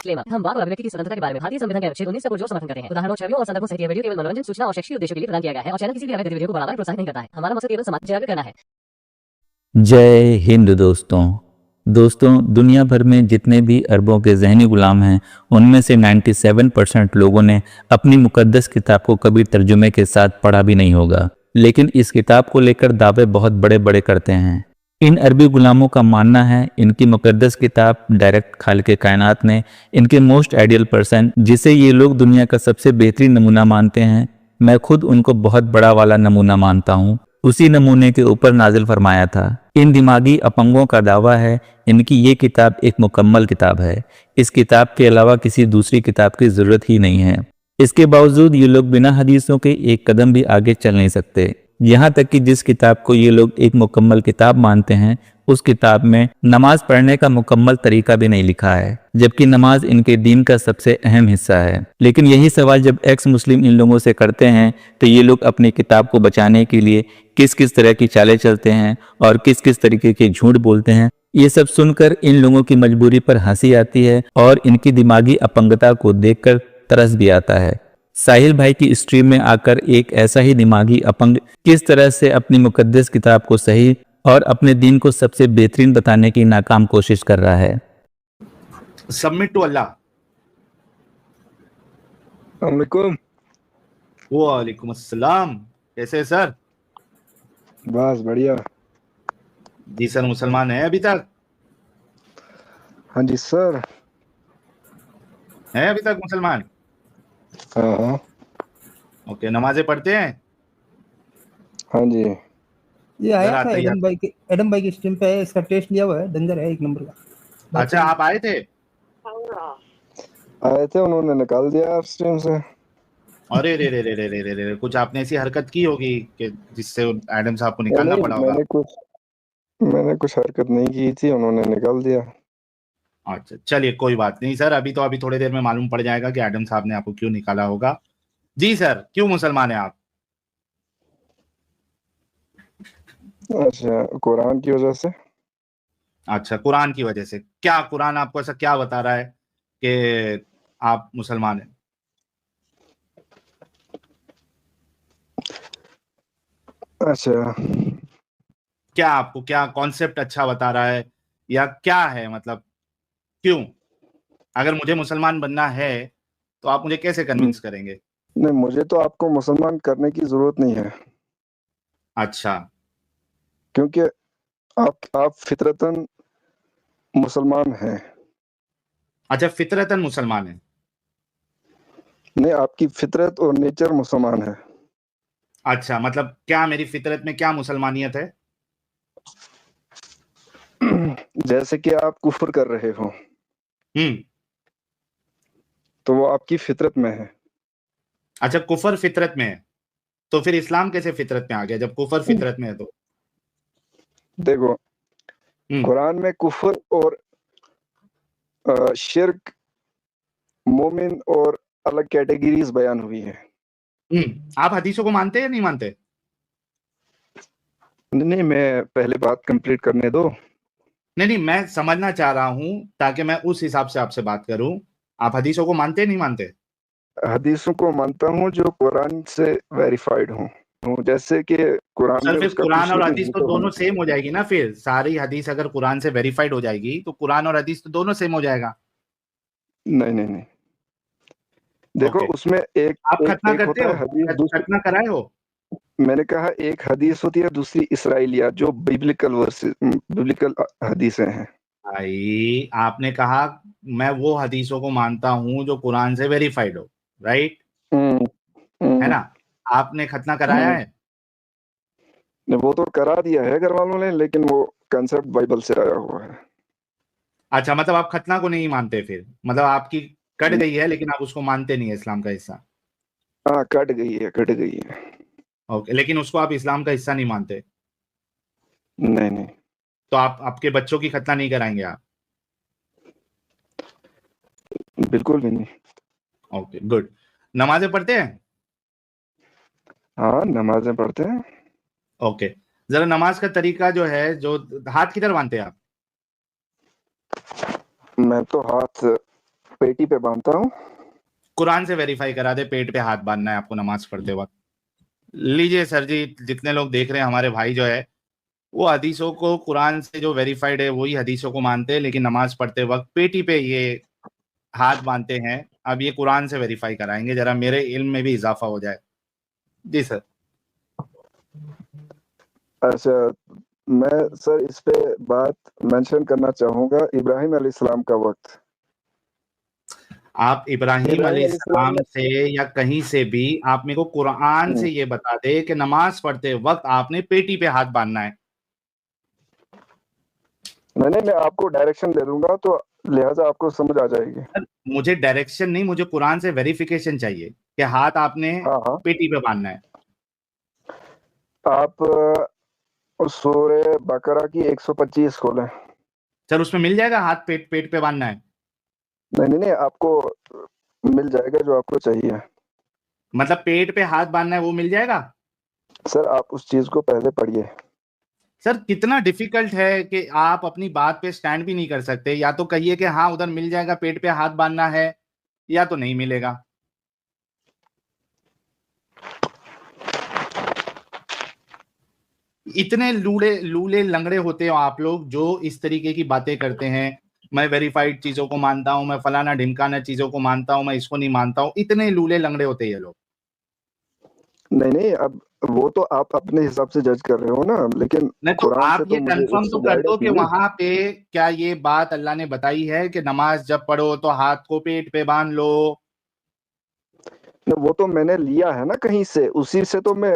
Disclaimer. हम वाक और अभिव्यक्ति की स्वतंत्रता के बारे में भारतीय संविधान के अनुच्छेद 19 से पुरजोर समर्थन करते हैं। उदाहरणों, छवियों और संदर्भों सहित यह वीडियो केवल मनोरंजन, सूचना और शैक्षिक उद्देश्यों के लिए प्रदान किया गया है और चैनल किसी भी अवैध गतिविधियों को बढ़ावा या प्रोत्साहित नहीं करता है। हमारा मकसद केवल समाज जागरूक करना है। जय हिंद दोस्तों, दुनिया भर में जितने भी अरबों के ज़हनी गुलाम हैं, उनमें से 97% लोगों ने अपनी मुकद्दस किताब को कभी तर्जुमे के साथ पढ़ा भी नहीं होगा, लेकिन इस किताब को लेकर दावे बहुत बड़े बड़े करते हैं। इन अरबी गुलामों का मानना है इनकी मुकद्दस किताब डायरेक्ट खालिक कायनात ने इनके मोस्ट आइडियल पर्सन, जिसे ये लोग दुनिया का सबसे बेहतरीन नमूना मानते हैं, मैं खुद उनको बहुत बड़ा वाला नमूना मानता हूँ, उसी नमूने के ऊपर नाजिल फरमाया था। इन दिमागी अपंगों का दावा है इनकी ये किताब एक मुकम्मल किताब है। इस किताब के अलावा किसी दूसरी किताब की ज़रूरत ही नहीं है। इसके बावजूद ये लोग बिना हदीसों के एक कदम भी आगे चल नहीं सकते। यहाँ तक कि जिस किताब को ये लोग एक मुकम्मल किताब मानते हैं, उस किताब में नमाज पढ़ने का मुकम्मल तरीका भी नहीं लिखा है, जबकि नमाज इनके दीन का सबसे अहम हिस्सा है। लेकिन यही सवाल जब एक्स मुस्लिम इन लोगों से करते हैं तो ये लोग अपनी किताब को बचाने के लिए किस किस तरह की चालें चलते हैं और किस किस तरीके के झूठ बोलते हैं, ये सब सुनकर इन लोगों की मजबूरी पर हंसी आती है और इनकी दिमागी अपंगता को देखकर तरस भी आता है। साहिल भाई की स्ट्रीम में आकर एक ऐसा ही दिमागी अपंग किस तरह से अपनी मुकद्दस किताब को सही और अपने दीन को सबसे बेहतरीन बताने की नाकाम कोशिश कर रहा है। Submit to Allah. वालेकुम अस्सलाम। कैसे है सर? बस बढ़िया। जी सर, मुसलमान है अभी तक? हाँ जी सर। है अभी तक मुसलमान? हाँ। ओके, नमाजें पढ़ते हैं? हाँ जी। ये आया था एडम भाई की स्ट्रीम पे, इसका टेस्ट लिया हुआ है, डंगर है एक नंबर का। अच्छा, आप आए थे? आए थे, उन्होंने निकाल दिया स्ट्रीम से। अरे रे रे रे रे रे रे रे, कुछ आपने ऐसी हरकत की होगी कि जिससे एडम साहब को निकालना पड़ा होगा। मैंने कुछ हरकत नहीं की थी, उन्होंने निकाल दिया। अच्छा, चलिए कोई बात नहीं सर, अभी थोड़ी देर में मालूम पड़ जाएगा कि एडम साहब ने आपको क्यों निकाला होगा। जी सर, क्यों मुसलमान है आप? अच्छा, कुरान की वजह से। अच्छा, कुरान की वजह से। क्या कुरान आपको ऐसा क्या बता रहा है कि आप मुसलमान हैं? अच्छा, क्या आपको क्या कॉन्सेप्ट अच्छा बता रहा है या क्या है, मतलब क्यों? अगर मुझे मुसलमान बनना है तो आप मुझे कैसे कन्विंस करेंगे? नहीं, मुझे तो आपको मुसलमान करने की जरूरत नहीं है। अच्छा, क्योंकि आप फितरतन मुसलमान हैं। अच्छा, फितरतन मुसलमान है? नहीं, आपकी फितरत और नेचर मुसलमान है। अच्छा, मतलब क्या मेरी फितरत में क्या मुसलमानियत है? जैसे कि आप कुफ्र कर रहे हो, तो वो आपकी फितरत में है। अच्छा, कुफर फितरत में है, तो फिर इस्लाम कैसे फितरत में आ गया जब कुफर फितरत में है? तो देखो, कुरान में कुफ्र और शिर्क, मोमिन और अलग कैटेगरीज बयान हुई है। आप हदीसों को मानते हैं या नहीं मानते? नहीं, मैं पहले बात कंप्लीट करने दो। नहीं, मैं समझना चाह रहा हूं ताकि मैं उस हिसाब से आपसे बात करूं। आप हदीसों को मानते हैं नहीं मानते? हदीसों को मानता हूँ जो कुरान से वेरीफाइड हूँ। जैसे कि कुरान सर, में फिर उसका कुरान और कुछ हदीस तो दोनों सेम हो जाएगी ना। फिर सारी हदीस अगर कुरान से वेरीफाइड हो जाएगी तो कुरान और हदीस तो दोनों सेम हो जाएगा। नहीं नहीं नहीं, देखो ओके। उसमें आप खतना एक करते होता हो? है हदीस, खतना कराए हो? मैंने कहा एक हदीस होती है, दूसरी इसराइलिया, जो बिब्लिकल हदीसें हैं। भाई, आपने कहा मैं वो हदीसों को मानता हूं जो कुरान से वेरीफाइड हो, राइट? है ना? आपने खतना कराया है? वो तो करा दिया है घर वालों ने, लेकिन वो कंसेप्ट बाइबल से आया हुआ है। अच्छा, मतलब आप खतना को नहीं मानते फिर? मतलब आपकी कट गई है लेकिन आप उसको मानते नहीं है इस्लाम का हिस्सा? हाँ, कट गई है। ओके, लेकिन उसको आप इस्लाम का हिस्सा नहीं मानते? नहीं नहीं, तो आप आपके बच्चों की खतना नहीं कराएंगे आप? बिल्कुल भी नहीं। Okay, good. नमाजें पढ़ते हैं? हाँ, नमाजें पढ़ते हैं। ओके, जरा नमाज का तरीका जो है, जो हाथ किधर बांधते हैं आप? मैं तो हाथ पेटी पे बांधता हूँ। कुरान से वेरीफाई करा दे, पेट पे हाथ बांधना है आपको नमाज पढ़ते वक्त। लीजिए सर जी, जितने लोग देख रहे हैं हमारे भाई जो है वो हदीसों को, कुरान से जो वेरीफाइड है वही हदीसों को मानते हैं, लेकिन नमाज पढ़ते वक्त पेटी पे ये हाथ बांधते हैं। अब ये कुरान से वेरीफाई कराएंगे, जरा मेरे इल्म में भी इजाफा हो जाए। जी सर। अच्छा, मैं सर इस पे बात मेंशन करना चाहूंगा, इब्राहिम अलैहिस्सलाम का वक्त। आप इब्राहिम अलैहिस्सलाम से या कहीं से भी आप मेरे को कुरान से ये बता दे कि नमाज पढ़ते वक्त आपने पेटी पे हाथ बांधना है। मैं आपको डायरेक्शन दे दूंगा, तो लिहाजा आपको समझ आ जाएगी। सर, मुझे डायरेक्शन नहीं, मुझे कुरान से वेरिफिकेशन चाहिए कि हाथ आपने हाँ हाँ, पेटी पे बांधना है। आप सूरह बकरा की 125 खोलें। सर उसमें मिल जाएगा हाथ पेट पेट पे बांधना है? नहीं, आपको मिल जाएगा जो आपको चाहिए। मतलब पेट पे हाथ बांधना है वो मिल जाएगा? सर आप उस चीज को पहले पढ़िए। सर कितना डिफिकल्ट है कि आप अपनी बात पे स्टैंड भी नहीं कर सकते। या तो कहिए कि हाँ उधर मिल जाएगा, पेट पे हाथ बांधना है, या तो नहीं मिलेगा। इतने लूले लूले लंगड़े होते हो आप लोग जो इस तरीके की बातें करते हैं। मैं वेरीफाइड चीजों को मानता हूं, मैं फलाना ढिमकाना चीजों को मानता हूं, मैं इसको नहीं मानता हूं। इतने लूले लंगड़े होते हैं ये लोग। नहीं, अब वो तो आप अपने हिसाब से जज कर रहे हो ना, लेकिन नहीं तो कुरान आप से तो ये मुझे कंफर्म तो उससे कर दो गाइडेंस कि मिली। वहां पे क्या ये बात अल्लाह ने बताई है कि नमाज जब पढ़ो तो हाथ को पेट पे बांध लो। वो तो मैंने लिया है ना कहीं से, उसी से तो मैं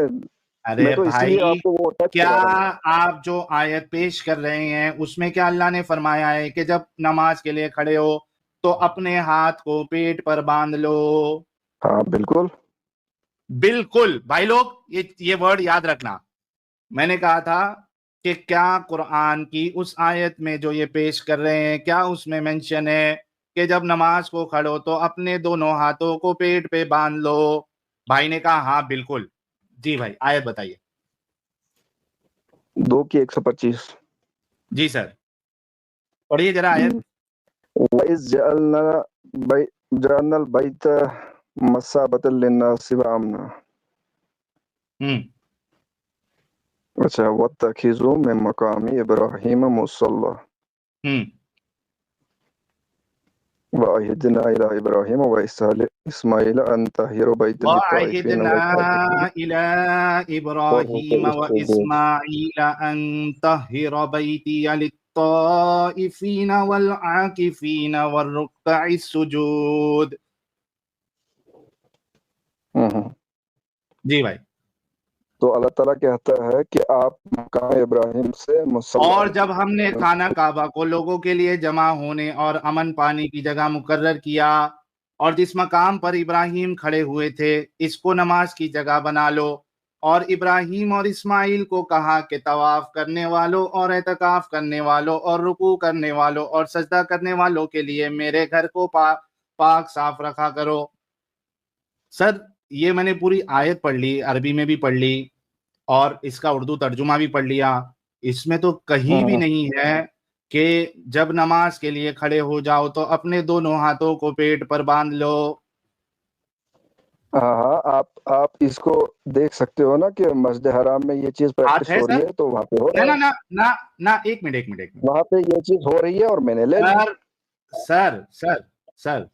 अरे तो इसलिए भाई, आपको वो टच क्या करा रहा हूँ। आप जो आयत पेश कर रहे हैं उसमें क्या अल्लाह ने फरमाया है कि जब नमाज के लिए खड़े हो तो अपने हाथ को पेट पर बांध लो? हाँ बिल्कुल। बिल्कुल भाई लोग, ये वर्ड याद रखना। मैंने कहा था कि क्या कुरान की उस आयत में जो ये पेश कर रहे हैं, क्या उसमें मेंशन है कि जब नमाज को खड़ो तो अपने दोनों हाथों को पेट पे बांध लो? भाई ने कहा हाँ बिल्कुल। जी भाई, आयत बताइए। 2 की 125। जी सर, पढ़िए जरा आयत। वइस जअलनल बैत मसाबतल लिन्नासि व अमना। अच्छा, वत्तखिजू मिन मकामी इब्राहीम मुसल्ला वअहिदना इला इब्राहीम व इस्माईल अन तहिर बैत लित्ताइफीन वअहिदना वत्ताइफीन इला इब्राहीम व इस्माईल अन तहिर बैतिय लित्ताइफीन वल आकिफीन वर्रुक्कइस सुजूद। जी भाई। तो अल्लाह ताला कहता है कि आप मकाम इब्राहिम से मुसल्ला। और जब हमने खाना काबा को लोगों के लिए जमा होने और अमन पाने की जगह मुकर्रर किया, और जिस मकाम पर इब्राहिम खड़े हुए थे इसको नमाज की जगह बना लो। और इब्राहिम और इस्माइल को कहा कि तवाफ करने वालों और एतकाफ करने वालों और रुकू करने वालों और सजदा करने वालों के लिए मेरे घर को पाक साफ रखा करो। सर ये मैंने पूरी आयत पढ़ ली, अरबी में भी पढ़ ली और इसका उर्दू तर्जुमा भी पढ़ लिया। इसमें तो कहीं भी नहीं है कि जब नमाज के लिए खड़े हो जाओ तो अपने दोनों हाथों को पेट पर बांध लो। हाँ, आप इसको देख सकते हो ना कि मस्जिद हराम में ये चीज हाथ प्रैक्टिस है हो रही सर? है, तो वहां पे हो ना रहा ना है। ना ना ना, एक मिनट एक मिनट एक मिनट। वहां पे ये चीज हो रही है और मैंने ले ली। Sir sir sir sir,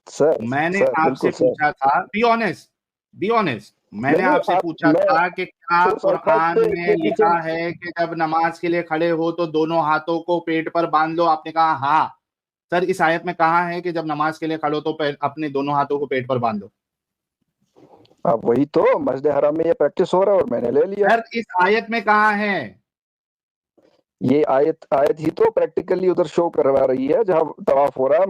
sir मैंने सर आपसे बिल्कुल सर। पूछा था, बी ऑनेस्ट, मैंने नहीं, आपसे आप पूछा मैं था कि क्या उस अल्फाज कुरान पे में इतने पीछे। लिखा है कि जब नमाज के लिए खड़े हो तो दोनों हाथों को पेट पर बांध लो? आपने कहा हाँ। सर इस आयत में कहा है कि जब नमाज के लिए खड़ो तो अपने दोनों हाथों को पेट पर बांध लो? अब वही तो मस्जिद हराम में ये प्रैक्टिस हो रहा है और मैंने ले लिया। सर इस आयत में कहा है? ये आयत आयत ही तो प्रैक्टिकली उधर शो करवा रही है, जहाँ तवाफ हो रहा है,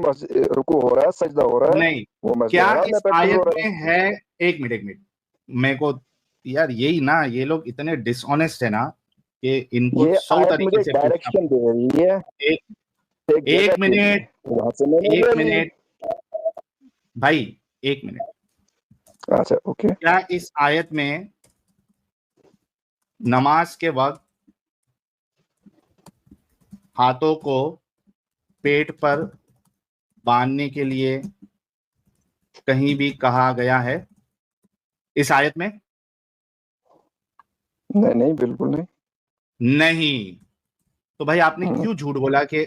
रुकू हो रहा है, सजदा हो रहा है, नहीं, वो मस्जिद क्या हराम में इस प्रैक्टिस हो आयत रहा है। में है? एक मिनट एक मिनट, मेरे को यार यही ना, ये लोग इतने डिसऑनेस्ट है ना कि इनको ये 100 आयत तरीके मुझे से पूछना डायरेक्शन दे रही है एक एक जगह एक के लिए, मिनट वहां से मैंने एक ले ली। मिनट भाई, एक मिनट। अच्छा ओके। क्या इस आयत में नमाज के वक्त हाथों को पेट पर बांधने के लिए कहीं भी कहा गया है इस आयत में? नहीं नहीं, बिल्कुल नहीं। नहीं। तो भाई आपने क्यों झूठ बोला कि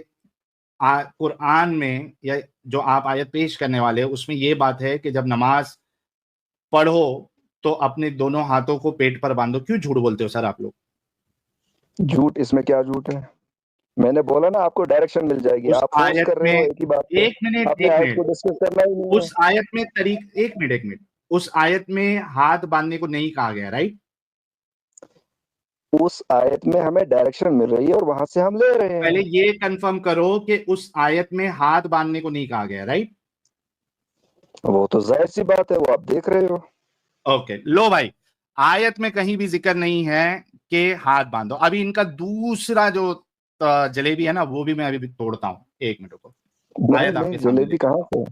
कुरान में या जो आप आयत पेश करने वाले हो उसमें ये बात है कि जब नमाज पढ़ो तो अपने दोनों हाथों को पेट पर बांधो? क्यों झूठ बोलते हो सर आप लोग? झूठ इसमें क्या झूठ है? मैंने बोला ना आपको डायरेक्शन मिल जाएगी। उस आप फोर्स आयत कर रहे में हो एक ही बात पे। एक मिनट आपने आयत को डिस्कस करना ही नहीं उस आयत में एक मिनट उस आयत में हाथ बांधने को नहीं कहा गया, राइट? उस आयत में हमें डायरेक्शन मिल रही है और वहां से हम ले रहे हैं। पहले ये कंफर्म करो कि उस आयत में हाथ बांधने को नहीं कहा गया, राइट? वो तो जाहिर सी बात है, वो आप देख रहे हो। ओके, लो भाई, आयत में कहीं भी जिक्र नहीं है कि हाथ बांधो। अभी इनका दूसरा जो जलेबी है ना, वो भी मैं अभी तोड़ता हूँ। एक मिनट को आयत आपके सामने जलेबी कहाँ से?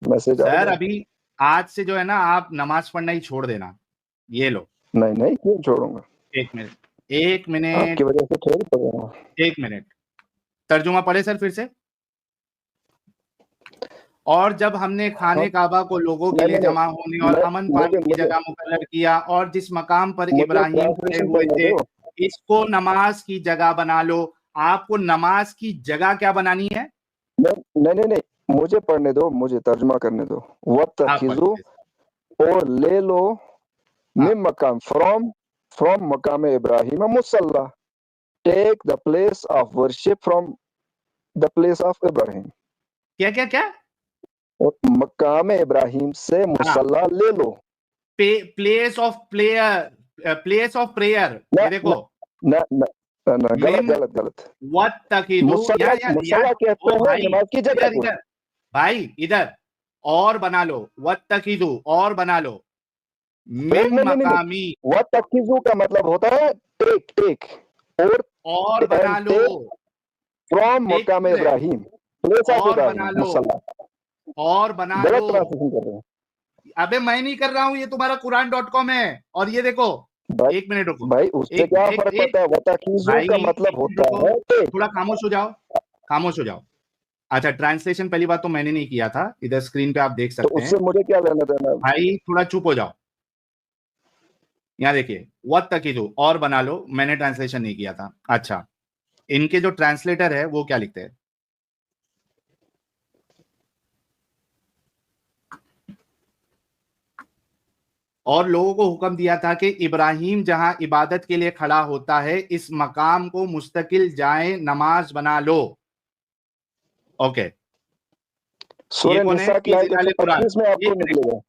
मैसेज सर अभी आज से जो है ना, आप नमाज पढ़ना ही छोड़ देना। ये लो। नहीं नहीं, क्यों छोड़ूंगा? एक मिनट आपकी वजह से थोड़ी पढ़ूंगा। एक मिनट, तर्जुमा पढ़े सर फिर से। और जब हमने खाने काबा को लोगों के लिए जमा होने और अमन पाने की जगह मुकर्रर किया और जिस मकाम पर इब्राहिम खड़े हुए थे इसको नमाज की जगह बना लो। आपको नमाज की जगह क्या बनानी है? नहीं, मुझे पढ़ने दो, मुझे तर्जुमा करने दो। वत्तखिजू और ले लो मिन मकाम फ्रॉम मकाम इब्राहिम मुसल्ला, take the place of worship from the place of Ibrahim. क्या क्या क्या? और मकाम इब्राहिम से मुसल्ला ले लो। Place of prayer. ये देखो ना गलत। मुसल्ला कहते हैं नमाज की जगह को। भाई इधर और बना लो, वत्तखिजू और बना लो मिन मकामी। वत्तखिजू का मतलब होता है टेक और बना लो from Maqam Ibrahim, place of Ibrahim मुसल्ला। और बना लो। अबे मैं नहीं कर रहा हूं, ये तुम्हारा कुरान.com है। और ये देखो, एक मिनट रुको भाई, उससे क्या फर्क पड़ता है? वत्तखिजू का मतलब होता है थोड़ा खामोश हो जाओ। अच्छा, ट्रांसलेशन पहली बात तो मैंने नहीं किया था, इधर स्क्रीन पे आप देख सकते हैं। उससे मुझे क्या लेना देना? भाई थोड़ा चुप हो जाओ। यहाँ देखिए, वत्तखिजू और बना लो, मैंने ट्रांसलेशन नहीं किया था। अच्छा, इनके जो ट्रांसलेटर है वो क्या लिखते हैं? और लोगों को हुक्म दिया था कि इब्राहिम जहां इबादत के लिए खड़ा होता है इस मकाम को मुस्तकिल जाए नमाज बना लो। ओके, सूरह निसा की आयत 125 में आपको मिलेगा।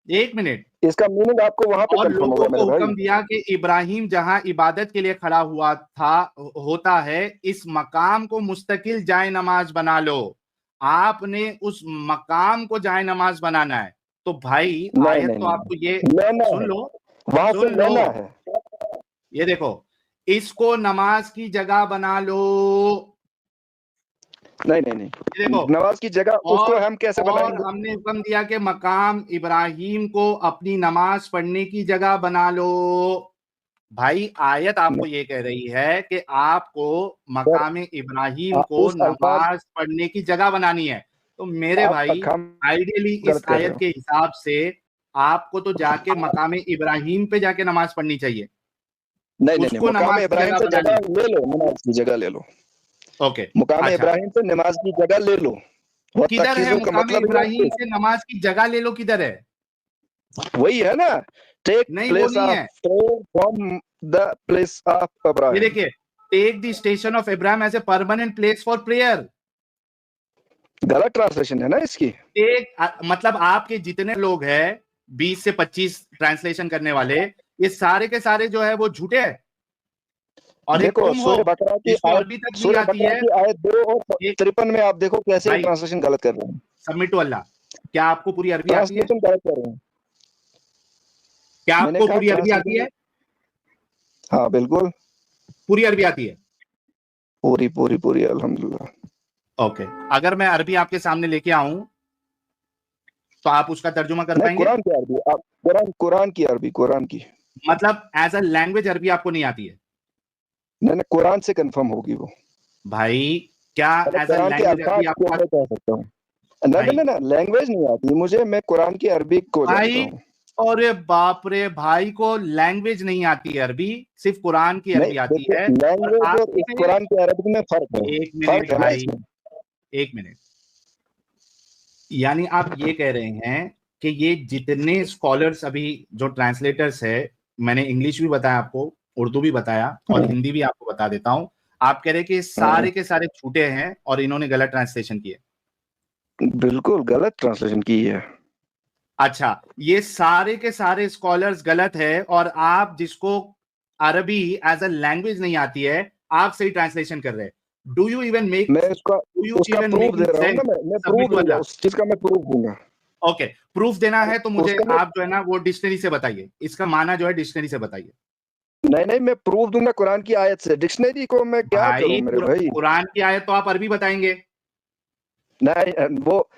एक मिनट, इसका मीनिंग आपको वहां पे और कंफर्म होगा लोगों मेरे को भाई। हुक्म दिया कि इब्राहिम जहां इबादत के लिए खड़ा हुआ था होता है इस मकाम को मुस्तकिल जाए नमाज बना लो। आपने उस मकाम को जाए नमाज बनाना है। तो भाई आयत तो आपको ये सुन लो, वहां से लेना है। ये देखो, इसको नमाज की जगह बना लो। नहीं, देखो, नमाज की जगह उसको हम कैसे बनाएंगे? और हमने हुक्म दिया कि मकाम इब्राहिम को अपनी नमाज पढ़ने की जगह बना लो। भाई आयत आपको ये कह रही है कि आपको मकाम इब्राहिम को नमाज पढ़ने की जगह बनानी है। तो मेरे भाई, आइडियली इस आयत के हिसाब से आपको तो जाके मकाम इब्राहिम पे जाके नमाज पढ़नी चाहिए। नहीं, मकाम इब्राहिम से जगह ले लो, नमाज की जगह ले लो। ओके, मुकाम इब्राहिम से नमाज की जगह ले लो। किधर है मुकाम इब्राहिम से नमाज की जगह ले लो? किधर है? वही है ना, टेक नहीं, प्लेस वो नहीं ऑफ है। From the place of Ibrahim. ये देखिए, take the station of Ibrahim as a permanent place for prayer. गलत ट्रांसलेशन है ना इसकी। मतलब आपके जितने लोग हैं 20 से 25 ट्रांसलेशन करने वाले, ये सारे के सारे जो है वो झूठे हैं। और देखो, सूरह बकरा की आयत 2 और 53 में आप देखो कैसे ट्रांसलेशन गलत कर रहे हैं। Submit to Allah. क्या आपको पूरी अरबी आती है? ट्रांसलेशन गलत कर रहे हैं। क्या आपको पूरी अरबी आती है? हाँ बिल्कुल, पूरी अरबी आती है। पूरी अल्हम्दुलिल्लाह। ओके, अगर मैं अरबी आपके सामने लेके आऊं तो आप उसका तर्जुमा कर पाएंगे? कुरान की अरबी, आप कुरान की मतलब एज अ लैंग्वेज अरबी आपको नहीं आती है? नहीं, कुरान से कंफर्म होगी वो। भाई क्या एज अ लैंग्वेज अरबी आपको कह सकता हूं? भाई नहीं, लैंग्वेज नहीं आती मुझे, मैं कुरान की अरबी को जानता भाई हूँ। अरे बाप रे, भाई को लैंग्वेज नहीं आती है अरबी, सिर्फ कुरान की नहीं अरबी आती देखिए, है। और लैंग्वेज और इस आपने कुरान की अरबी में फर्क है, एक फर्क मिनट है ना भाई, इसमें। एक मिनट, यानी आप ये कह रहे हैं कि ये जितने स्कॉलर्स अभी जो ट्रांसलेटर्स है, मैंने इंग्लिश भी बताया आपको, उर्दू भी बताया और हिंदी भी आपको बता देता हूं, आप कह रहे हैं कि सारे के सारे छूटे हैं और इन्होंने गलत ट्रांसलेशन किए। बिल्कुल गलत ट्रांसलेशन की है। अच्छा, ये सारे के सारे स्कॉलर्स गलत है और आप जिसको अरबी एज अ लैंग्वेज नहीं आती है, आप सही ट्रांसलेशन कर रहे हैं। डू यू इवन मेक मैं उसका डू यू उसका इवन प्रूफ मेकिंग दे रहा हूँ सेंस? ना, मैं प्रूफ सबमिट दूंगा, वाला, उस चीज का मैं प्रूफ दूंगा। ओके, प्रूफ देना है तो मुझे उसका मैं आप जो है ना वो डिक्शनरी से बताइए, इसका माना जो है डिक्शनरी से बताइए। नहीं, मैं प्रूफ दूंगा कुरान की आयत से, डिक्शनरी को मैं क्या करूं भाई मेरे भाई। कुरान की आयत तो आप अरबी बताएंगे। नहीं वो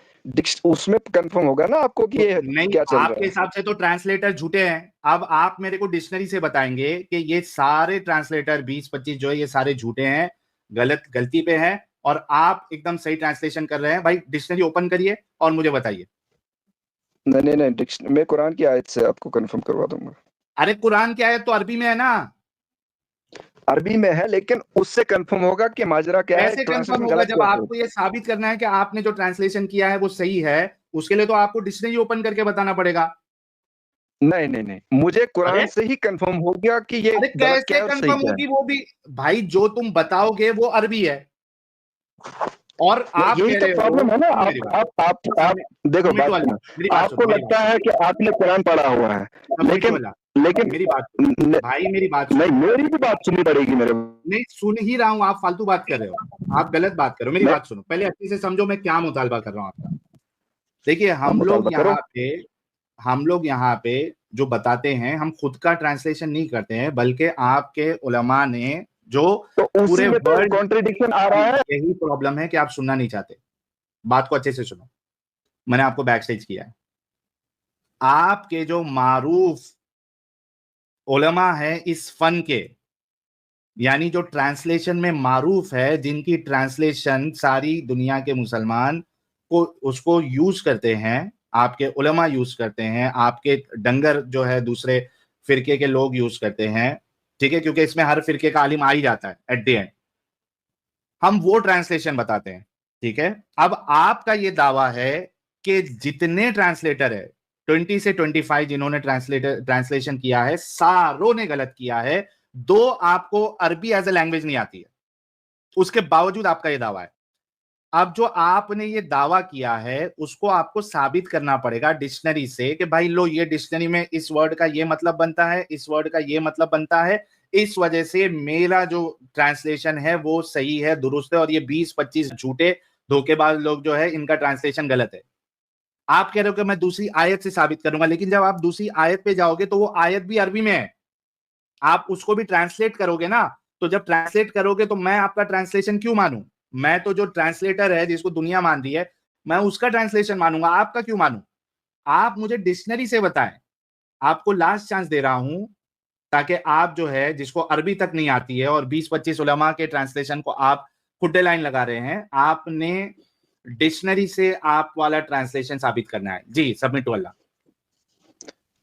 उसमें कंफर्म होगा ना आपको कि ये नहीं, क्या चल आपके रहा है। हिसाब से तो ट्रांसलेटर झूठे हैं। अब आप मेरे को डिक्शनरी से बताएंगे कि ये सारे ट्रांसलेटर 20-25 जो है ये सारे झूठे हैं, गलती पे हैं, और आप एकदम सही ट्रांसलेशन कर रहे हैं। भाई डिक्शनरी ओपन करिए और मुझे बताइए। नहीं, मैं कुरान की आयत से आपको कंफर्म करवा दूंगा। अरे कुरान की आयत तो अरबी में है ना। अरबी में है, लेकिन उससे कंफर्म होगा कि माजरा क्या है, कैसे कंफर्म ट्रांसलेशन होगा? गलत जब कैसे हो। आपको ये साबित करना है कि आपने जो ट्रांसलेशन किया है वो सही है, उसके लिए तो आपको डिक्शनरी ओपन करके बताना पड़ेगा। नहीं, मुझे अरे कुरान से ही कंफर्म हो गया कि ये अरे गलत क्या कैसे है और सही कंफर्म क्या होगी? वो भी भाई जो तुम बताओगे वो अरबी है और है। आप यही कह तो रहे हो। प्रॉब्लम है ना। सुनो मेरी बात, आप देखो, सबमिट बात वाला, सुनो। मेरी बात सुनो, आपको मेरी बात लगता है कि आपने कुरान पढ़ा हुआ है, सबमिट लेकिन वाला, लेकिन मेरी बात सुनो भाई, मेरी बात नहीं, सुनो। मेरी भी बात सुननी पड़ेगी मेरे। नहीं सुन ही रहा हूं, आप फालतू बात कर रहे हो, आप गलत बात कर रहे हो। मेरी मैं बात सुनो पहले, अच्छे से समझो मैं क्या मुतालबा कर रहा हूं आपका। देखिए आप मुतालबा करो। हम लोग यहाँ पे जो बताते हैं, हम खुद का ट्रांसलेशन नहीं करते हैं, बल्कि आपके उलमा ने जो तो उसी पूरे में तो वर्ल्ड, कॉन्ट्रडिक्शन आ रहा है। यही प्रॉब्लम है कि आप सुनना नहीं चाहते। बात को अच्छे से सुनो, मैंने आपको बैक स्टेज किया है। आपके जो मारूफ उलमा है इस फन के, यानी जो ट्रांसलेशन में मारूफ है, जिनकी ट्रांसलेशन सारी दुनिया के मुसलमान को उसको यूज करते हैं, आपके उलमा यूज करते हैं, आपके डंगर जो है दूसरे फिरके के लोग यूज करते हैं, ठीक है, क्योंकि इसमें हर फिरके का आलिम आ ही जाता है एट द एंड। हम वो ट्रांसलेशन बताते हैं, ठीक है। अब आपका ये दावा है कि जितने ट्रांसलेटर है 20 से 25 जिन्होंने ट्रांसलेशन किया है, सारों ने गलत किया है। दो आपको अरबी एज ए लैंग्वेज नहीं आती है, उसके बावजूद आपका ये दावा है। अब जो आपने ये दावा किया है उसको आपको साबित करना पड़ेगा डिक्शनरी से कि भाई लो, ये डिक्शनरी में इस वर्ड का ये मतलब बनता है, इस वर्ड का ये मतलब बनता है, इस वजह से मेरा जो ट्रांसलेशन है वो सही है, दुरुस्त है, और ये 20-25 झूठे धोखेबाज लोग जो है इनका ट्रांसलेशन गलत है। आप कह रहे हो कि मैं दूसरी आयत से साबित करूंगा, लेकिन जब आप दूसरी आयत पे जाओगे तो वो आयत भी अरबी में है, आप उसको भी ट्रांसलेट करोगे ना। तो जब ट्रांसलेट करोगे तो मैं आपका ट्रांसलेशन क्यों मानूं? मैं तो जो ट्रांसलेटर है जिसको दुनिया मान रही है, मैं उसका ट्रांसलेशन मानूंगा, आपका क्यों मानूं? आप मुझे डिक्शनरी से बताएं। आपको लास्ट चांस दे रहा हूं, ताकि आप जो है जिसको अरबी तक नहीं आती है और 20-25 उलमा के ट्रांसलेशन को आप खुड्डे लाइन लगा रहे हैं, आपने डिक्शनरी से आप वाला ट्रांसलेशन साबित करना है। जी सबमिट वाला।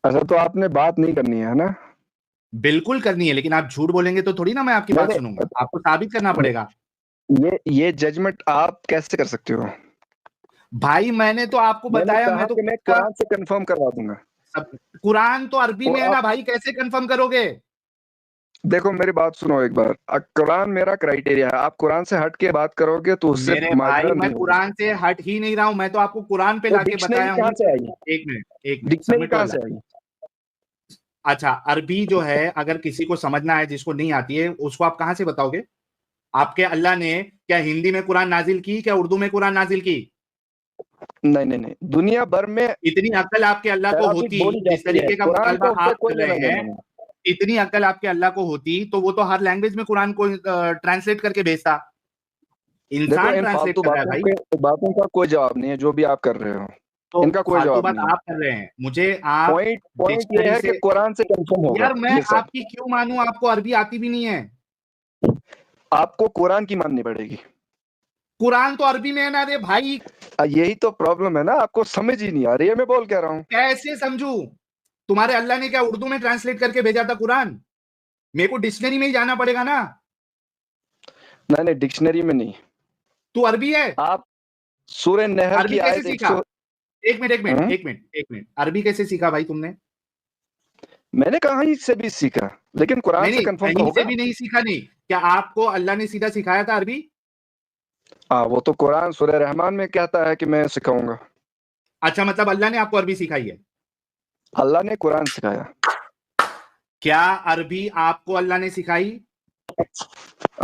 अच्छा, तो आपने बात नहीं करनी है ना। बिल्कुल करनी है, लेकिन आप झूठ बोलेंगे तो थोड़ी ना मैं आपकी बात सुनूंगा, आपको साबित करना पड़ेगा। ये जजमेंट आप कैसे कर सकते हो। भाई मैंने तो आपको मैंने बताया, कहा मैं तो कि मैं खुद का कुरान से कंफर्म करवा दूंगा। कुरान तो अरबी और में है आप ना भाई, कैसे कंफर्म करोगे? देखो, मेरी बात सुनो एक बार। कुरान मेरा क्राइटेरिया है, आप कुरान से हट के बात करोगे तो उससे मेरे भाई माजरा मैं नहीं होगा। कुरान से हट ही नहीं रहा हूं, मैं तो आपको कुरान पे तो लाके डिक्शनरी बताया कहाँ हूं। से आई। एक मिनट डिक्शनरी सबमिट कहाँ वाला। से आई। अच्छा, अरबी जो है अगर किसी को समझना है, जिसको नहीं आती है, उसको आप कहां से बताओगे? आपके अल्लाह ने क्या हिंदी में कुरान नाजिल की, क्या उर्दू में कुरान नाजिल की? नहीं, दुनिया भर में इतनी अकल आपके अल्लाह को अराबिक होती, बोली जिस जाती है, तरीके का कुरान मुतालबा का उससे आप कोई कर लेना रहे देना हैं, नहीं। इतनी अकल आपके अल्लाह को होती तो वो तो हर लैंग्वेज में कुरान को ट्रांसलेट करके भेजता। देखो, इंसान इन ट्रांसलेट फालतू कर रहा है भाई। बातों का कोई जवाब नहीं है जो भी आप कर रहे हो। तो इनका कोई फालतू जवाब बात नहीं है। आप कर रहे हैं, मुझे आप पॉइंट ये डिक्शनरी है कि से। कुरान से कंफर्म होगा यार मैं ये सब। आपकी क्यों मानूं, आपको अरबी आती भी नहीं है। आपको कुरान की माननी पड़ेगी। कुरान तो अरबी में है ना रे भाई। यही तो प्रॉब्लम है ना, आपको समझ ही नहीं आ रही है मैं बोल क्या रहा हूँ। कैसे समझू? तुम्हारे अल्लाह ने क्या उर्दू में ट्रांसलेट करके भेजा था कुरान? मेरे को डिक्शनरी में ही जाना पड़ेगा ना। नहीं डिक्शनरी में नहीं। तू अरबी है? आप सूरह नहल अरबी की कैसे आयत सीखा? एक मिनट, अरबी कैसे सीखा भाई तुमने? मैंने कहीं से भी सीखा, लेकिन कुरान से नहीं, कंफर्म तो कहीं से होगा। भी नहीं सीखा। नहीं, क्या आपको अल्लाह ने सीधा सिखाया था अरबी? वो तो कुरान सूरह रहमान में कहता है कि मैं सिखाऊंगा। अच्छा, मतलब अल्लाह ने आपको अरबी सिखाई है? अल्लाह ने कुरान सिखाया। क्या अरबी आपको अल्लाह ने सिखाई?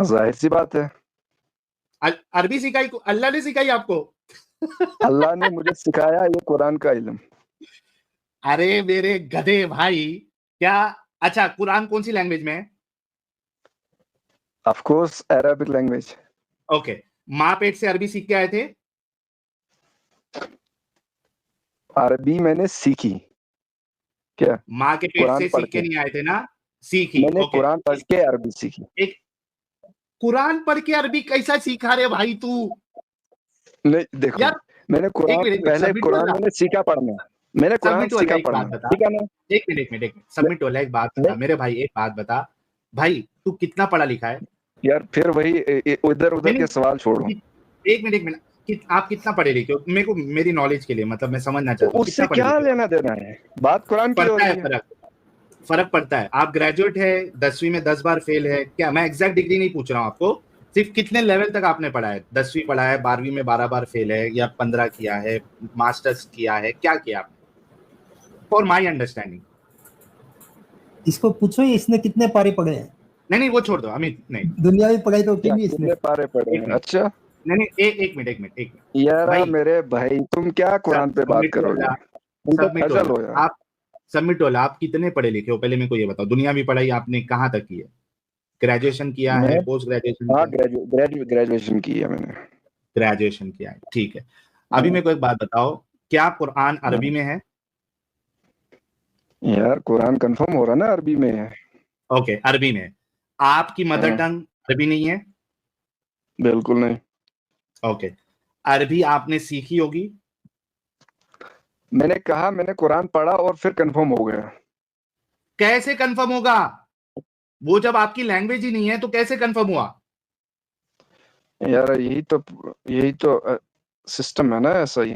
जाहिर सी बात है, अरबी सिखाई अल्लाह ने सिखाई आपको? अल्लाह ने मुझे सिखाया ये कुरान का इल्म। अरे मेरे गधे भाई, क्या? अच्छा, कुरान कौन सी लैंग्वेज में है? Of course Arabic language. Okay, माँ पेट से अरबी सीख के आए थे? अरबी मैंने सीखी। क्या? माँ के पेट कुरान से पढ़ सीख के के। नहीं आए थे ना? सीखी। मैंने ओके, कुरान पढ़ के अरबी सीखी। एक कुरान पढ़ के अरबी कैसा सीखा रे भाई तू? नहीं देखो, यार मैंने कुरान एक मिनट, पहले सबमिट कुरान वाला, मैंने सीखा पढ़ना। मैंने कुरान सबमिट वाला सीखा एक बात पढ़ना, बता। ठीक है ना? एक मिनट, सबमिट वाला एक बात बता नहीं मेरे भाई, एक बात बता भाई, तू कितना पढ़ा लिखा है? यार, फिर वही इधर उधर नहीं के सवाल छोड़ो। एक मिनट, आप कितना पढ़े लिखे हो? मेरे को, मेरी नॉलेज के लिए, मतलब मैं समझना तो चाहता हूँ, उससे कितना पढ़े क्या लिखे हो? लेना देना है, बात कुरान की हो पड़ता रही है है। फर्क पड़ता है। आप ग्रेजुएट है, 10वीं में 10 बार फेल है क्या? मैं एग्जैक्ट डिग्री नहीं पूछ रहा हूँ आपको, सिर्फ कितने लेवल तक आपने पढ़ा है? 10वीं पढ़ा है, 12वीं में 12 बार फेल है, या 15 किया है, मास्टर्स किया है, क्या किया आपने? For my understanding. इसको पूछो इसने कितने पारे पढ़े हैं। नहीं वो छोड़ दो अमित, नहीं दुनियावी पढ़ाई तो की क्या नहीं इसने। कितने पारे पढ़े एक हैं? मिनट, अच्छा नहीं एक मिनट यार भाई, मेरे भाई, तुम क्या कुरान पे बात सबमिट करोगे? वाला, तुम तो फजल हो यार। आप सबमिट वाला, आप कितने पढ़े लिखे हो पहले मेरे को ये बताओ। दुनियावी पढ़ाई आपने कहाँ तक की है? ग्रेजुएशन किया मैं है, पोस्ट ग्रेजुएशन हाँ किया है? ग्रेजुएशन की है मैंने। ग्रेजुएशन किया है, ठीक है। अभी हाँ। मेरे को एक बात बताओ, क्या कुरान अरबी हाँ। में है? यार कुरान कंफर्म हो रहा ना अरबी में है। ओके, अरबी में। आपकी मदर हाँ। टंग अरबी नहीं है? बिल्कुल नहीं। ओके, अरबी आपने सीखी होगी? मैंने कहा मैंने कुरान पढ़ा और फिर कंफर्म हो गया। कैसे कंफर्म होगा? वो जब आपकी लैंग्वेज ही नहीं है तो कैसे कंफर्म हुआ? यार यही तो सिस्टम है ना, ऐसा ही।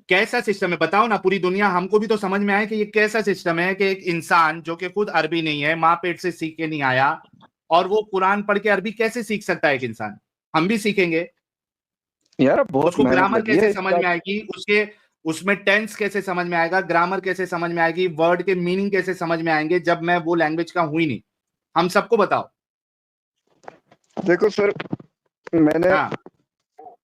कैसा सिस्टम है बताओ ना, पूरी दुनिया, हमको भी तो समझ में आए कि ये कैसा सिस्टम है कि एक इंसान जो कि खुद अरबी नहीं है, माँ पेट से सीख के नहीं आया, और वो कुरान पढ़ के अरबी कैसे सीख सकता है एक इंसान? हम भी सीखेंगे। यार बहुत उसको मेहनत ग्रामर लगी कैसे है समझ में आएगी, उसके उसमें टेंस कैसे समझ में आएगा, ग्रामर कैसे समझ में आएगी, वर्ड के मीनिंग कैसे समझ में आएंगे, जब मैं वो लैंग्वेज का हूं ही नहीं? हम सबको बताओ। देखो सर, मैंने हाँ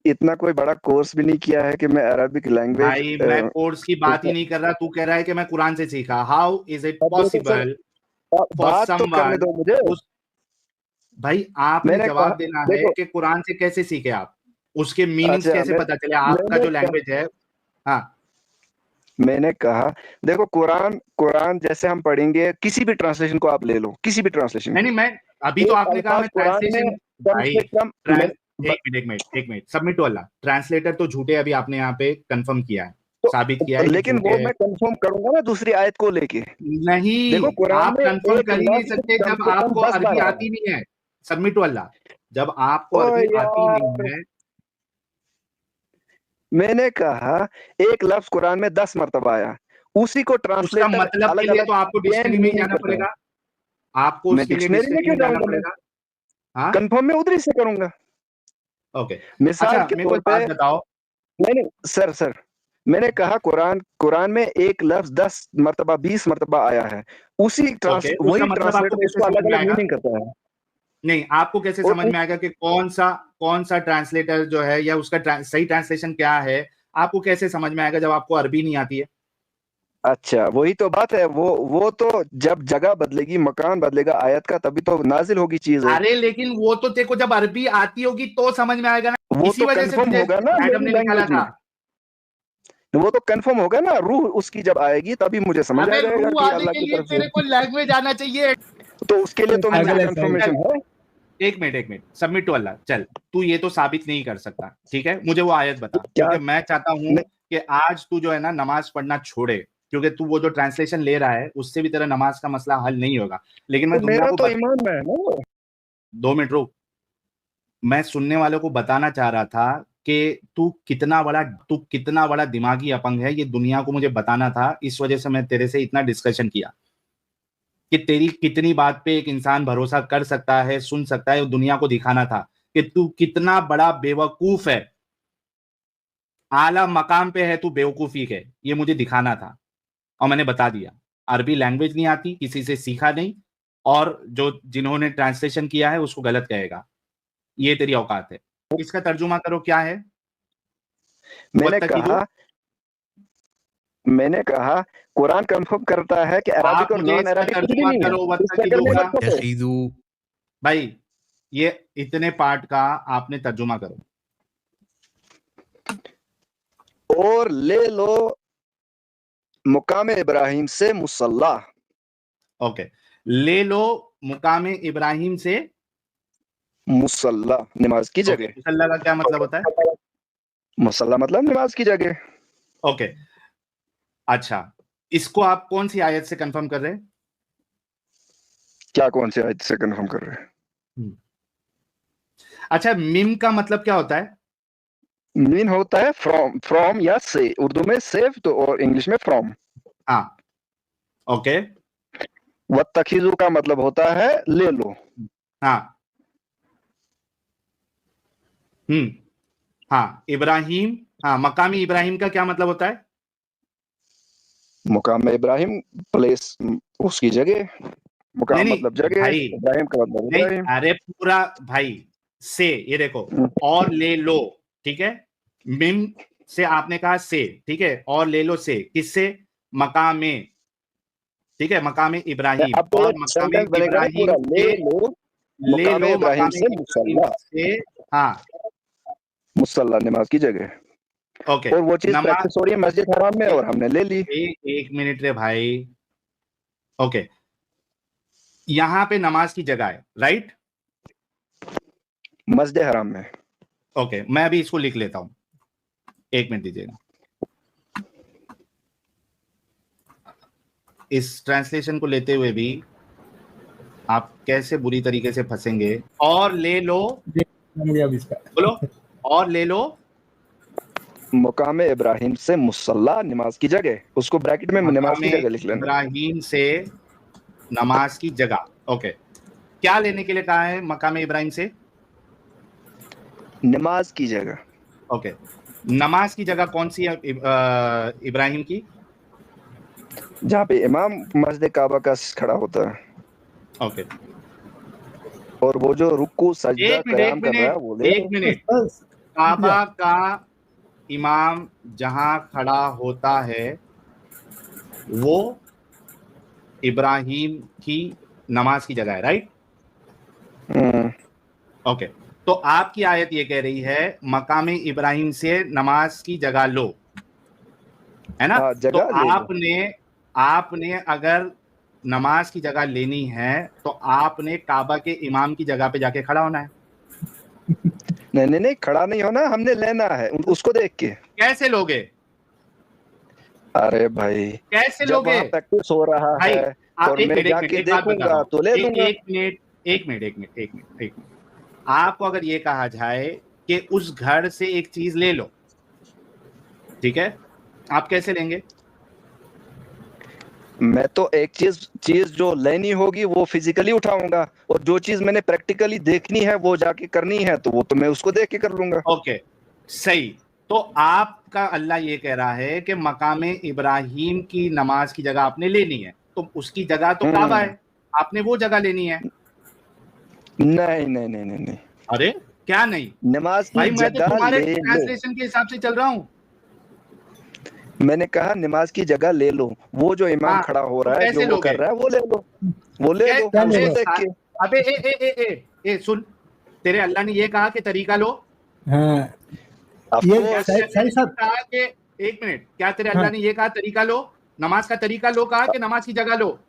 इतना कोई बड़ा कोर्स भी नहीं किया है कि मैं अरबिक लैंग्वेज। भाई, मैं कोर्स की बात ही नहीं कर रहा, तू कह रहा है कि मैं कुरान से सीखा। हाउ इज इट देखो सर, पॉसिबल फॉर बात तो करने समवन? दो मुझे। भाई आपने मैंने कहा जवाब देना है देखो। कि कुरान से कैसे सीखे आप, उसके मीनिंग्स अच्छा कैसे पता चले, आपका मैंने जो लैंग्वेज है। हाँ मैंने कहा देखो, कुरान जैसे हम पढ़ेंगे, किसी भी ट्रांसलेशन को आप ले लो, किसी भी ट्रांसलेशन नहीं को। मैं, अभी तो एक आपने कहा अल्फाज मैं कुरान में ट्रांसलेशन। कम भाई से कम एक मिनट सबमिट वाला, ट्रांसलेटर तो झूठे, अभी आपने यहाँ पे कंफर्म किया है, साबित किया तो है कि लेकिन झूठे वो है। मैं कंफर्म करूंगा ना दूसरी आयत को लेके। नहीं, देखो कुरान आप में कंफर्म एक कर ही नहीं लफ्ज सकते कम जब से कम आपको 10 अरबी बार आया। आती नहीं है। सबमिट वाला, जब आपको ओ अरबी आती नहीं यार, है। मैंने कहा एक लफ्ज कुरान में 10 मरतबा आया, उसी को उसका ट्रांसलेटर मतलब के अलग लिए अलग तो आपको चेंज डिक्शनरी में ही मीनिंग जाना करता है। पड़ेगा। आपको मैं उसके लिए डिक्शनरी में डिक्शनरी क्यों में जाना जाऊंगा? मैं पड़ेगा। हाँ कंफर्म में उधर से करूंगा। ओके। मिसाल अच्छा के मेरे को तौर एक पे, बात बताओ। नहीं सर, मैंने कहा कुरान में एक लफ्ज 10 मरतबा 20 मरतबा आया है, ओके, उसका वही मतलब आपको ट्रांसलेटर कैसे उसको समझ अलग में अलग आएगा? मीनिंग करता है। नहीं, आपको कैसे और समझ में आएगा कि कौन सा ट्रांसलेटर जो है, या उसका सही ट्रांसलेशन क्या है? आपको कैसे समझ में आएगा जब आपको अरबी नहीं आती है? अच्छा वही तो बात है, वो तो जब जगह बदलेगी, मकान बदलेगा आयत का, तभी तो नाजिल होगी चीज है। अरे लेकिन वो तो तेरे को जब अरबी आती होगी तो समझ में आएगा ना, वो इसी तो वजह से कंफर्म तुझे होगा ना मैडम मेरी ने निकाला लैंग्वेज था। में। वो तो कंफर्म होगा ना, रूह उसकी जब आएगी तभी मुझे समझ आ अबे जाएगा रूह कि आने अल्लाह के की लिए तरफ तेरे को से। लैंग्वेज आना चाहिए। तो उसके लिए तो अच्छा मुझे पागल है साहिब। चल, कंफर्मेशन है। एक मिनट, सबमिट टू अल्लाह। चल, तू ये तो साबित नहीं कर सकता, ठीक है, मुझे वो आयत बता, क्योंकि मैं चाहता हूं कि आज तू जो है ना नमाज पढ़ना छोड़े, क्योंकि तू वो जो ट्रांसलेशन ले रहा है उससे भी तेरा नमाज का मसला हल नहीं होगा। लेकिन मैं दुनिया को 2 मिनट रुक, मैं सुनने वालों को बताना चाह रहा था कि तू कितना बड़ा दिमागी अपंग है, ये दुनिया को मुझे बताना था। इस वजह से मैं तेरे से इतना डिस्कशन किया कि तेरी कितनी बात पे एक इंसान भरोसा कर सकता है, सुन सकता है, दुनिया को दिखाना था कि तू कितना बड़ा बेवकूफ है, आला मकाम पे है तू, बेवकूफी है, ये मुझे दिखाना था और मैंने बता दिया। अरबी लैंग्वेज नहीं आती, किसी से सीखा नहीं, और जो जिन्होंने ट्रांसलेशन किया है उसको गलत कहेगा, ये तेरी औकात है। इसका तर्जुमा करो, क्या है? मैंने कहा कुरान कंफर्म करता है कि अरबिक और नॉन अरबिक तर्जुमा करो। भाई, ये इतने पार्ट का आपने तर्जुमा करो। और ले लो मुकाम इब्राहिम से मुसल्ला। ओके, ले लो मुकाम इब्राहिम से मुसल्ला, नमाज की जगह। मुसल्ला का क्या मतलब होता है? मुसल्ला मतलब नमाज की जगह। ओके, अच्छा, इसको आप कौन सी आयत से कंफर्म कर रहे हैं? क्या कौन सी आयत से कंफर्म कर रहे हैं? अच्छा, मिम का मतलब क्या होता है? मीन होता है फ्रॉम या से, उर्दू में सेव तो, और इंग्लिश में फ्रॉम। हाँ, ओके। वत्तखिजू का मतलब होता है ले लो। हाँ, हाँ, इब्राहिम, हाँ, मकामी इब्राहिम का क्या मतलब होता है? मुकाम इब्राहिम प्लेस, उसकी जगह। मुकाम मतलब जगह, इब्राहिम का मतलब इब्राहिम। अरे पूरा भाई से, ये देखो, और ले लो, ठीक है, मिम से आपने कहा से, ठीक है, और ले लो से, किससे? मकामे, ठीक है, मकामे इब्राहिम, और मकामे इब्राहिम से ले लो, इब्राहिम से मुसल्ला से, हाँ, मुसल्ला नमाज की जगह। ओके, और वो चीज प्रैक्टिस हो रही है मस्जिद हराम में, और हमने ले ली। एक मिनट रे भाई, ओके, यहां पे नमाज की जगह है, राइट? मस्जिद हराम में। ओके, मैं अभी इसको लिख लेता हूं, एक मिनट दीजिएगा। इस ट्रांसलेशन को लेते हुए भी आप कैसे बुरी तरीके से फंसेंगे। और ले लो, बोलो, और ले लो मुकाम इब्राहिम से मुसल्ला नमाज की जगह, उसको ब्रैकेट में नमाज की जगह लिख लेना। इब्राहिम से नमाज की जगह। ओके, क्या लेने के लिए कहा है मकाम इब्राहिम से? नमाज की जगह। ओके, नमाज की जगह कौन सी है इब्राहिम की? जहाँ पे इमाम मस्जिद काबा का खड़ा होता है। ओके, और वो जो रुकू सजदा क़याम कर रहा है वो ले। एक मिनट, काबा का इमाम जहां खड़ा होता है वो इब्राहिम की नमाज की जगह है, राइट? ओके, तो आपकी आयत ये कह रही है मकामे इब्राहिम से नमाज की जगह लो, है ना? तो आपने अगर नमाज की जगह लेनी है तो आपने काबा के इमाम की जगह पे जाके खड़ा होना है। नहीं, खड़ा नहीं होना, हमने लेना है उसको देख के। कैसे लोगे? अरे भाई, कैसे लोगे? प्रैक्टिस हो रहा है और मैं जाके देखूंगा तो ले लूंगा। एक मिनट, आपको अगर ये कहा जाए कि उस घर से एक चीज ले लो, ठीक है, आप कैसे लेंगे? मैं तो एक चीज जो लेनी होगी वो फिजिकली उठाऊंगा, और जो चीज मैंने प्रैक्टिकली देखनी है वो जाके करनी है तो वो तो मैं उसको देख के कर लूंगा। ओके, सही। तो आपका अल्लाह ये कह रहा है कि मकामे इब्राहिम की नमाज की जगह आपने लेनी है, तो उसकी जगह तो काबा है, आपने वो जगह लेनी है। नहीं। अरे क्या नहीं? नमाज की भाई, मैं तो जगह तुम्हारे ले ट्रांसलेशन के हिसाब से चल रहा हूँ। मैंने कहा नमाज की जगह ले लो, वो जो इमाम खड़ा हो रहा है, जो वो कर रहा है वो ले लो, वो ले लो देख के। अबे ए सुन, तेरे अल्लाह ने ये कहा कि तरीका लो। हाँ, ये सही सब कहा कि एक मिनट, क्या तेरे अल्लाह ने ये कहा तरीका लो? नमाज का तरीका लो कहा कि नमाज की जगह लो?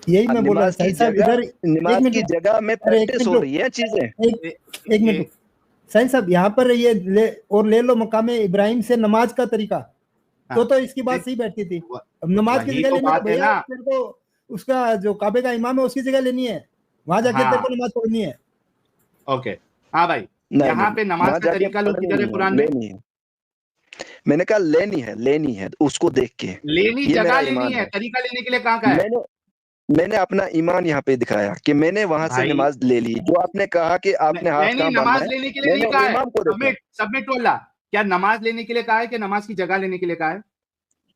यही मैं बोल रहा हूँ नमाज की साहिब साहब, जगह, इधर एक नमाज की मिनट, जगह में अरे एक प्रैक्टिस हो मिनट रही है चीजें। एक मिनट साहिब साहब, यहाँ पर ये ले लो मकामे इब्राहिम से नमाज का तरीका, तो इसकी बात सही बैठती थी। अब नमाज की वही जगह तो लेनी है बात तो है भैया ना। तेरे को उसका जो काबे का इमाम है उसकी जगह लेनी है, वहां जाके तेरे को हाँ नमाज पढ़नी है। ओके हाँ भाई, नहीं यहाँ नहीं, पे नमाज वहां का जाके तरीका लो पढ़नी किधर है नहीं है, कुरान में? लेनी है। मैंने कहा लेनी है उसको देख के, लेनी ये जगह मेरा लेनी ईमान है, है। तरीका लेने के लिए कहाँ का है? मैंने अपना ईमान यहाँ पे दिखाया कि मैंने वहां से भाई नमाज ले ली। जो आपने कहा कि आपने हाथ नहीं कहाँ बांधना नमाज है, लेने के लिए नहीं मैंने कहा है। इमाम को देखा। सबमिट टू अल्लाह, क्या नमाज लेने के लिए कहा है कि नमाज की जगह लेने के लिए कहा है?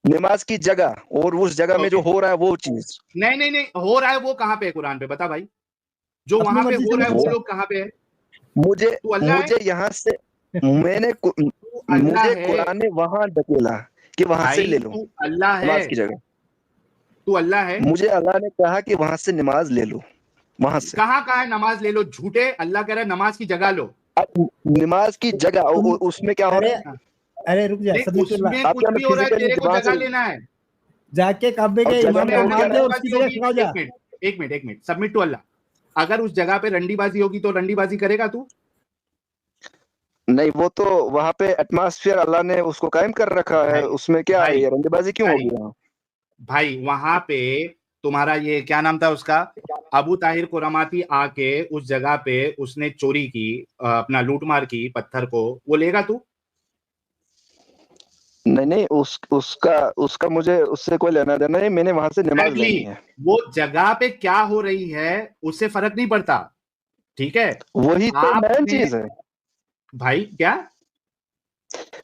नमाज की जगह और उस जगह में ओके जो हो रहा है वो चीज। नहीं हो रहा है वो कहाँ पे है कुरान पे, बता भाई। जो अपनी वहां पे मर्जी हो से रहा है नहीं वो पूछा। लोग कहाँ पे है? मुझे तू अल्लाह है? मुझे यहाँ से मैंने तू अल्लाह मुझे है कुरान ने वहां धकेला कि वहां से भाई, ले लो तू अल्लाह है, नमाज की जगह। तू अल्लाह है। मुझे अल्लाह ने कहा कि वहां से नमाज ले लो, वहां से। कहाँ कहाँ है नमाज ले लो? झूठे, अल्लाह कह रहा है नमाज की जगह लो। अब नमाज की जगह उसमें क्या हो अरे रहा है? अरे रुक जा, नहीं सबीतुल्लाह, उसमें आपके कुछ हमें भी हो रहा है, फिजिकली तेरे को दिमाग जगह से लेना है। जाके काबे और के जगह इमाम में को हो अगर क्या मार दे रहा है? और उसकी रंडीबाजी जगह होगी, खड़ा हो जा। एक मिनट सबमिट टू अल्लाह। अगर उस जगह पे रंडीबाजी होगी तो रंडीबाजी करेगा तू? नहीं, वो तो वहां पे एटमॉस्फेयर अल्लाह ने उसको कायम कर रखा है, भाई उसमें क्या है, भाई ये रंगबाजी क्यों भाई होगी वहां? भाई वहां पे तुम्हारा ये क्या नाम था उसका, अबू ताहिर कुरमाती आके उस जगह पे उसने चोरी की, अपना लूटमार की पत्थर को, वो लेगा तू? नहीं, उसका उसका मुझे उससे कोई लेना देना नहीं, मैंने वहां से नमाज एग्जैक्टली, लेनी है। वो जगह पे क्या हो रही है उससे फर्क नहीं पड़ता, ठीक है? वही तो मेन आपने चीज है। भाई क्या,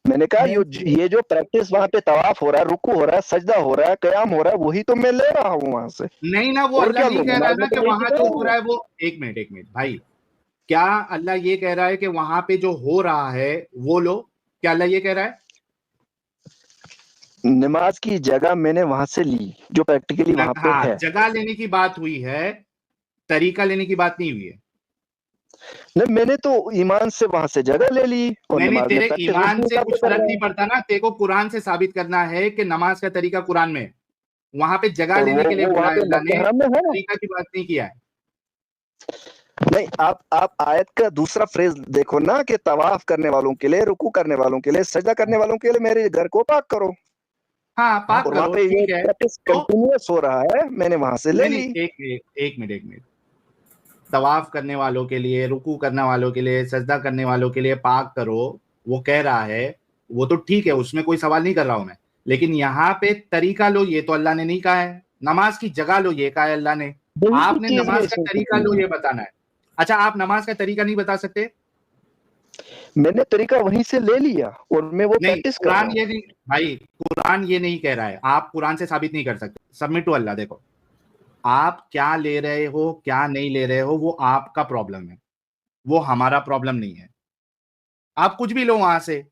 मैंने कहा मैं ये जो प्रैक्टिस वहां पे तवाफ हो रहा है, रुकू हो रहा है, सजदा हो रहा है, कयाम हो रहा है, वही तो मैं ले रहा हूँ वहां से। नहीं ना वो और अल्लाह क्या नहीं लूं? कह रहा है नमाज ना में कि तो वही वहां चीजें जो हो होंगी। रहा है वो, एक मिनट भाई, क्या अल्लाह ये कह रहा है कि वहां पे जो हो रहा है वो लो? क्या अल्लाह ये कह रहा है? नमाज की जगह मैंने वहां से ली, जो प्रैक्टिकली वहां पे हाँ, है। जगह लेने की बात हुई है, तरीका लेने की बात नहीं हुई है। नहीं, मैंने तो ईमान से वहां से जगह ले ली और नहीं नमाज में तेरे प्रैक्टिस ईमान उसके से हिसाब कुछ से कर फर्क रहे नहीं हैं। पड़ता ना, तेरे को कुरान से साबित करना है कि नमाज का तरीका कुरान में है। वहां पे जगह तो लेने के लिए वो बोला वहां है पे अल्लाह मक्के ने, हराम में है ना। तरीका की बात नहीं किया है। नहीं, आप आयत का दूसरा फ्रेज देखो ना कि तवाफ करने वालों के लिए, रुकू करने वालों के लिए, सजदा करने वालों के लिए मेरे घर को पाक करो। हाँ पाक और वहां करो, पे ये ठीक है। प्रैक्टिस तो कंटिन्यूअस हो रहा है, मैंने वहां से ले नहीं ली। एक मिनट, तवाफ करने वालों के लिए, रुकू करने वालों के लिए, सजदा करने वालों के लिए पाक करो, वो कह रहा है, वो तो ठीक है, उसमें कोई सवाल नहीं कर रहा हूं मैं। लेकिन यहाँ पे तरीका लो, ये तो अल्लाह ने नहीं कहा है। नमाज की जगह लो, ये कहा है अल्लाह ने। वही आपने चीज में नमाज का इसमें तरीका लो, ये बताना है। अच्छा, आप नमाज का तरीका नहीं बता सकते? मैंने तरीका वहीं से ले लिया और मैं वो नहीं, प्रैक्टिस कर रहा कुरान हूँ। ये नहीं भाई, कुरान ये नहीं कह रहा है, आप कुरान से साबित नहीं कर सकते। Submit to Allah. देखो, आप क्या ले रहे हो क्या नहीं ले रहे हो वो आपका प्रॉब्लम है, वो हमारा प्रॉब्लम नहीं है। आप कुछ भी लो वहां से,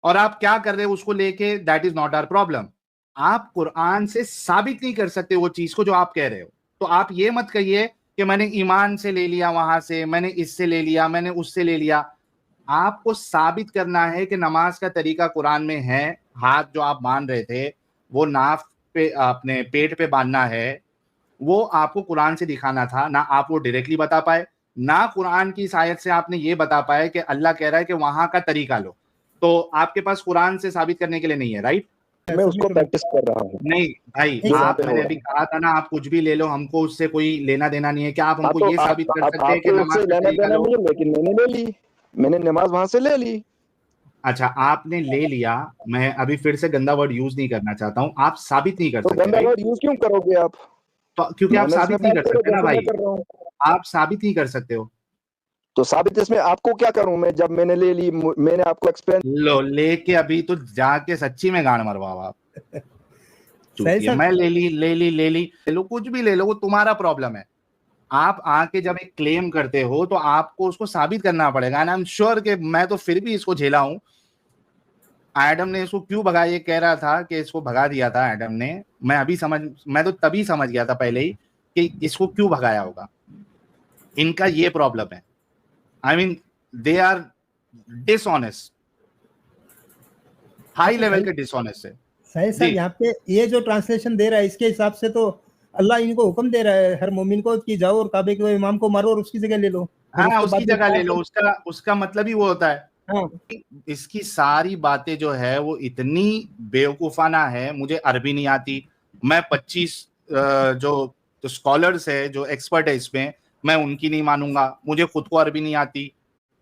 और आप क्या कर रहे हो उसको लेके, that is not our problem. आप कुरान से साबित नहीं कर सकते वो चीज को जो आप कह रहे हो। तो आप ये मत कहिए कि मैंने ईमान से ले लिया, वहां से मैंने इससे ले लिया, मैंने उससे ले लिया। आपको साबित करना है कि नमाज का तरीका कुरान में है। हाथ जो आप बांध रहे थे वो नाफ पे, अपने पेट पे बांधना है, वो आपको कुरान से दिखाना था ना। आप वो डायरेक्टली बता पाए ना, कुरान की इस आयत से आपने ये बता पाए कि अल्लाह कह रहा है कि वहां का तरीका लो। तो आपके पास कुरान से साबित करने के लिए नहीं है, राइट? मैं उसको प्रैक्टिस कर रहा हूँ नहीं भाई, जो वहां आप, पे हो मैंने रहा अभी है। कहा था ना, आप कुछ भी ले लो, हमको उससे कोई लेना देना नहीं है। क्या आप हाँ, हमको तो ये साबित कर आप सकते हैं कि आपको नमाज उससे का लेना तरीका देना लो? नहीं है, लेकिन मैंने ले ली, मैंने नमाज वहां से ले ली। अच्छा, आपने ले लिया, मैं अभी फिर से गंदा वर्ड यूज नहीं करना चाहता हूं, आप साबित नहीं कर तो सकते, गंदा राइट? वर्ड यूज क्यों करोगे आप? तो क्योंकि आप मैनर्स में साबित नहीं बात कर करो सकते ना जैसे मैं भाई, कर रहा हूँ। आप साबित नहीं कर सकते हो। तो साबित इसमें आपको क्या करूं मैं, जब मैंने ले ली, मैंने आपको एक्सप्लेन। लो, लेके अभी तो जाके सच्ची में गांड मरवाओ आप। सही चूतिया, सब। मैं ले लो, कुछ भी ले लो, वो तुम्हारा प्रॉब्लम है। आप आके जब एक क्लेम करते हो तो आपको उसको साबित करना पड़ेगा। एंड आई एम श्योर कि मैं तो फिर भी इसको झेला हूं। एडम ने इसको क्यों भगा, ये कह रहा था कि इसको भगा दिया था एडम ने। मैं तो तभी समझ गया था पहले ही कि इसको क्यों भगाया होगा। इनका ये प्रॉब्लम है, I mean they are dishonest, high level के डिसऑनेस्ट है। सही जी साहब, यहाँ पे ये जो ट्रांसलेशन दे रहा है इसके हिसाब से तो अल्लाह इनको हुक्म दे रहा है हर मोमिन को कि जाओ और काबे के इमाम को मारो और उसकी जगह ले लो। हाँ, उसके उसकी बाद जगह में ले लो, उसका मतलब ही वो होता है। हाँ इसकी सारी बातें जो है वो इतनी बेवकूफाना है। मुझे अरबी नहीं आती, मैं 25 जो स्कॉलर्स है, जो एक्सपर्ट है इसमें, मैं उनकी नहीं मानूंगा। मुझे खुद को अरबी नहीं आती,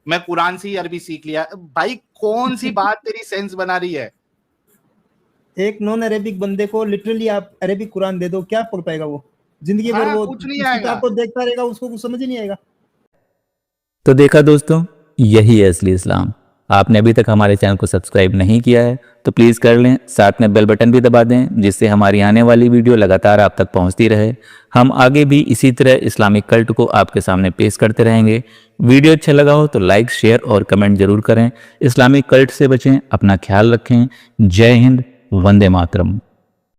मैं कुरान से ही अरबी सीख लिया। भाई कौन सी बात तेरी सेंस बना रही है? एक नॉन अरेबिक बंदे को लिटरली आप अरेबिक कुरान दे दो, क्या पढ़ पाएगा वो? जिंदगी भर हाँ, वो कुछ नहीं इस आएगा। किताब को देखता रहेगा, उसको कुछ समझ ही नहीं आएगा। तो देखा दोस्तों, यही है असली इस्लाम। आपने अभी तक हमारे चैनल को सब्सक्राइब नहीं किया है तो प्लीज़ कर लें, साथ में बेल बटन भी दबा दें जिससे हमारी आने वाली वीडियो लगातार आप तक पहुंचती रहे। हम आगे भी इसी तरह इस्लामिक कल्ट को आपके सामने पेश करते रहेंगे। वीडियो अच्छा लगा हो तो लाइक, शेयर और कमेंट जरूर करें। इस्लामिक कल्ट से बचें, अपना ख्याल रखें। जय हिंद, वंदे मातरम।